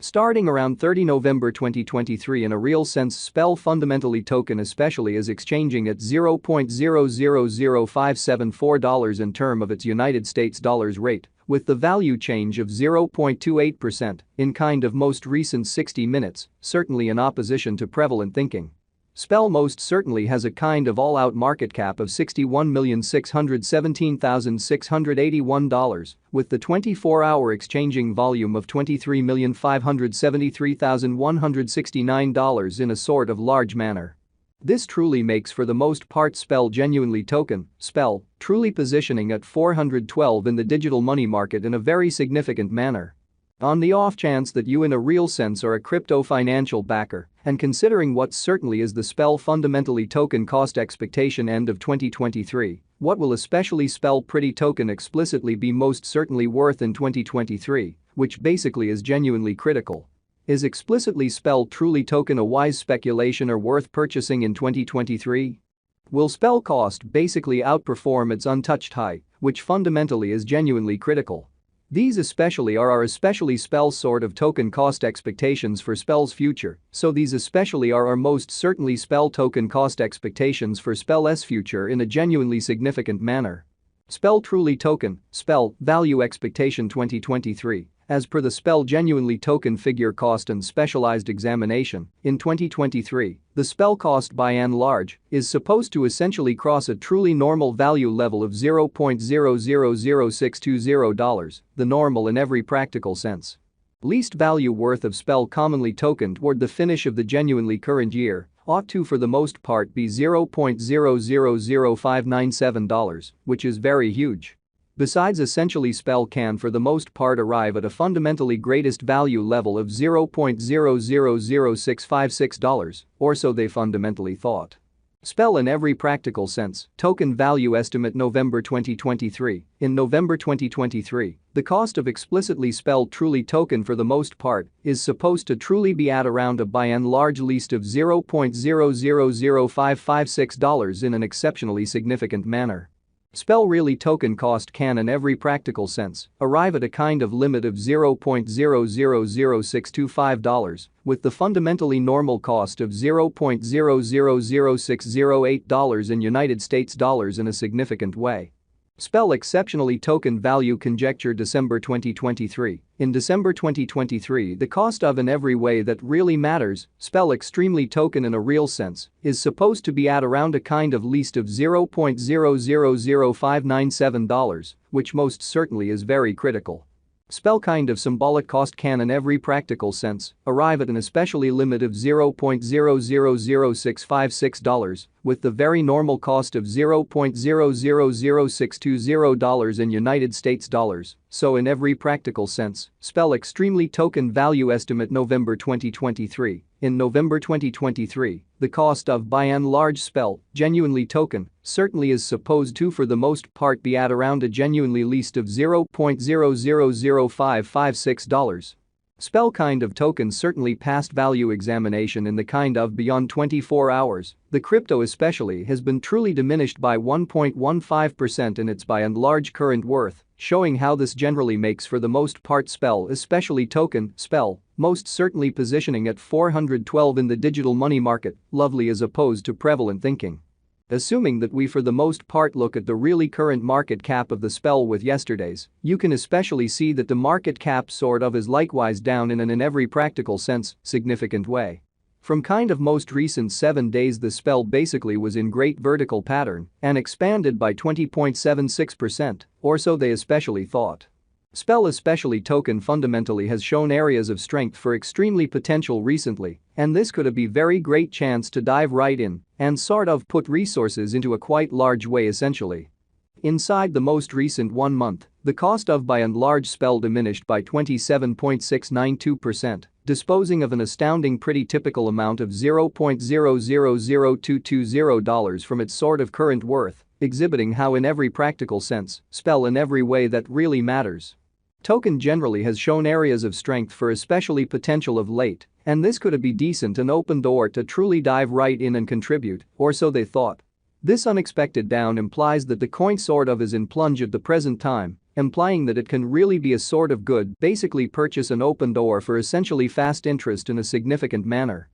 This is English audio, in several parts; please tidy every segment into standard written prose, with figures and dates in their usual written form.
Starting around 30 November 2023 in a real sense SPEL fundamentally token especially is exchanging at $0.000574 in term of its United States dollars rate, with the value change of 0.28% in kind of most recent 60 minutes, certainly in opposition to prevalent thinking. SPEL most certainly has a kind of all-out market cap of $61,617,681, with the 24-hour exchanging volume of $23,573,169 in a sort of large manner. This truly makes for the most part SPEL genuinely token, SPEL, truly positioning at 412 in the digital money market in a very significant manner. On the off chance that you in a real sense are a crypto financial backer, and considering what certainly is the SPEL fundamentally token cost expectation end of 2023, what will especially SPEL pretty token explicitly be most certainly worth in 2023, which basically is genuinely critical. Is explicitly SPEL truly token a wise speculation or worth purchasing in 2023? Will SPEL cost basically outperform its untouched high, which fundamentally is genuinely critical? These especially are our especially SPEL sort of token cost expectations for SPEL's future, so these especially are our most certainly SPEL token cost expectations for SPEL's future in a genuinely significant manner. SPEL truly token, SPEL, value expectation 2023. As per the SPEL genuinely token figure cost and specialized examination, in 2023, the SPEL cost by and large is supposed to essentially cross a truly normal value level of $0.000620, the normal in every practical sense. Least value worth of SPEL commonly token toward the finish of the genuinely current year ought to for the most part be $0.000597, which is very huge. Besides essentially SPEL can for the most part arrive at a fundamentally greatest value level of $0.000656, or so they fundamentally thought. SPEL in every practical sense, token value estimate November 2023. In November 2023, the cost of explicitly SPEL truly token for the most part is supposed to truly be at around a by and large least of $0.000556 in an exceptionally significant manner. SPEL really token cost can in every practical sense arrive at a kind of limit of $0.000625, with the fundamentally normal cost of $0.000608 in United States dollars in a significant way. SPEL exceptionally token value conjecture December 2023. In December 2023 the cost of in every way that really matters, SPEL extremely token in a real sense, is supposed to be at around a kind of least of $0.000597, which most certainly is very critical. SPEL kind of symbolic cost can in every practical sense arrive at an especially limit of $0.000656, with the very normal cost of $0.000620 in United States dollars, so in every practical sense, SPEL extremely token value estimate November 2023. In November 2023, the cost of by and large SPEL, genuinely token, certainly is supposed to for the most part be at around a genuinely least of $0.000556. SPEL kind of token certainly passed value examination in the kind of beyond 24 hours, the crypto especially has been truly diminished by 1.15% in its by and large current worth, showing how this generally makes for the most part SPEL especially token, SPEL, most certainly positioning at 412 in the digital money market, lovely as opposed to prevalent thinking. Assuming that we for the most part look at the really current market cap of the SPEL with yesterday's, you can especially see that the market cap sort of is likewise down in every practical sense, significant way. From kind of most recent 7 days the SPEL basically was in great vertical pattern and expanded by 20.76%, or so they especially thought. SPEL especially token fundamentally has shown areas of strength for extremely potential recently, and this could be very great chance to dive right in and sort of put resources into a quite large way essentially. Inside the most recent 1 month, the cost of by and large SPEL diminished by 27.692%, disposing of an astounding pretty typical amount of $0.000220 from its sort of current worth, exhibiting how in every practical sense, SPEL in every way that really matters. Token generally has shown areas of strength for especially potential of late, and this could be decent and open door to truly dive right in and contribute, or so they thought. This unexpected down implies that the coin sort of is in plunge at the present time implying that it can really be a sort of good, basically purchase an open door for essentially fast interest in a significant manner.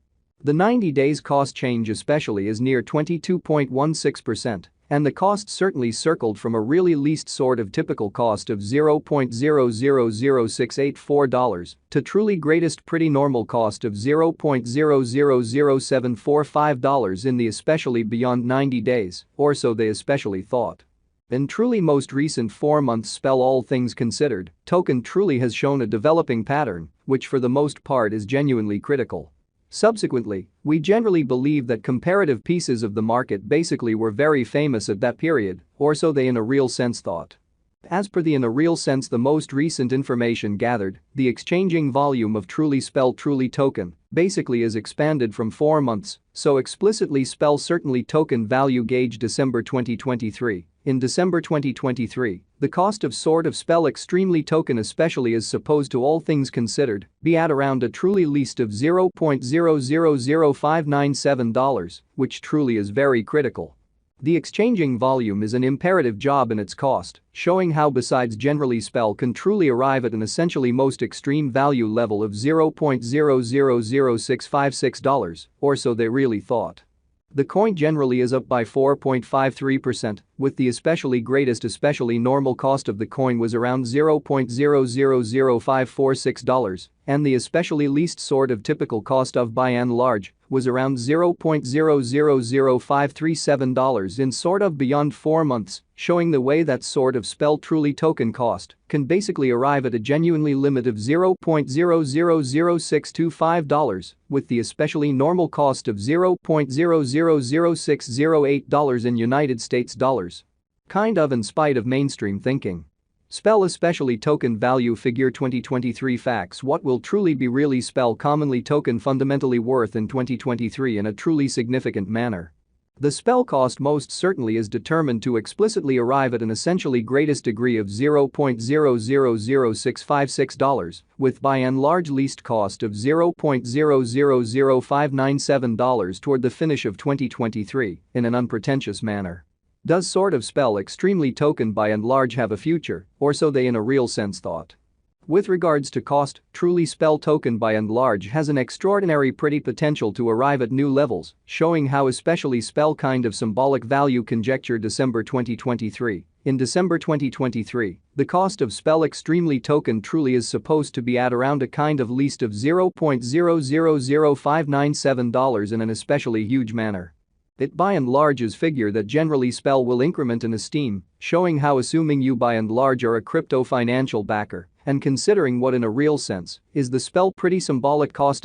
The 90 days cost change especially is near 22.16%, and the cost certainly circled from a really least sort of typical cost of $0.000684 to truly greatest pretty normal cost of $0.000745 in the especially beyond 90 days, or so they especially thought. In truly most recent 4 months spell all things considered, token truly has shown a developing pattern, which for the most part is genuinely critical. Subsequently, we generally believe that comparative pieces of the market basically were very famous at that period, or so they in a real sense thought. As per the in a real sense the most recent information gathered, the exchanging volume of truly spell truly token basically is expanded from 4 months, so explicitly spell certainly token value gauge December 2023. In December 2023, the cost of sort of spell extremely token especially is supposed to all things considered be at around a truly least of $0.000597, which truly is very critical. The exchanging volume is an imperative job in its cost, showing how besides generally spell can truly arrive at an essentially most extreme value level of $0.000656, or so they really thought. The coin generally is up by 4.53%, with the especially greatest especially normal cost of the coin was around $0.000546, and the especially least sort of typical cost of by and large was around $0.000537 in sort of beyond 4 months, showing the way that sort of spell truly token cost can basically arrive at a genuinely limit of $0.000625, with the especially normal cost of $0.000608 in United States dollars. Kind of in spite of mainstream thinking. Spell especially token value figure 2023 facts. What will truly be really spell commonly token fundamentally worth in 2023 in a truly significant manner? The spell cost most certainly is determined to explicitly arrive at an essentially greatest degree of $0.000656, with by and large least cost of $0.000597 toward the finish of 2023 in an unpretentious manner. Does sort of spell extremely token by and large have a future, or so they in a real sense thought? With regards to cost, truly spell token by and large has an extraordinary pretty potential to arrive at new levels, showing how especially spell kind of symbolic value conjecture December 2023. In December 2023, the cost of spell extremely token truly is supposed to be at around a kind of least of $0.000597 in an especially huge manner. It by and large is figure that generally spell will increment in esteem, showing how assuming you by and large are a crypto financial backer and considering what in a real sense is the spell pretty symbolic cost